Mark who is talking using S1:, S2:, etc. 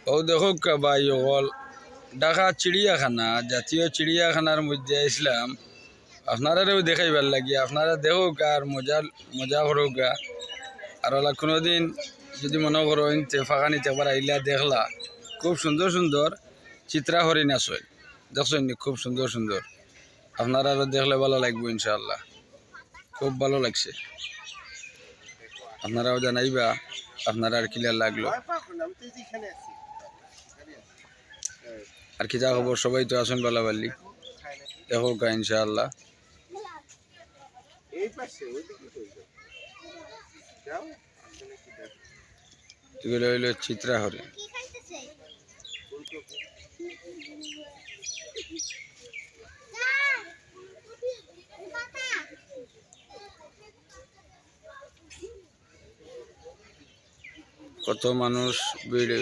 S1: ও দেখো ভাই ওল ঢাকা চিড়িয়াখানা জাতীয় চিড়িয়াখানার মধ্যে আসলাম আপনারাও দেখাইবার লাগি আপনারা দেখো আর মজা মজা করো গা আর ওলা কোনোদিন যদি মনে করো ইনতে ফাঁকা নিতে একবার আইলা দেখলা খুব সুন্দর সুন্দর চিত্রা হরিণ আছে দেখছেন খুব সুন্দর সুন্দর আপনারা আরো দেখলে ভালো লাগবে ইনশাআল্লাহ খুব ভালো লাগছে আপনারাও জানাইবা আপনারা আর কিলা লাগলো আর কি যা খবর সবাই তো আসুন ভালো বালি দেখো গা ইনশাআল্লাহ এগুলো হইলো চিত্রা হরিণ কত মানুষ ভিড়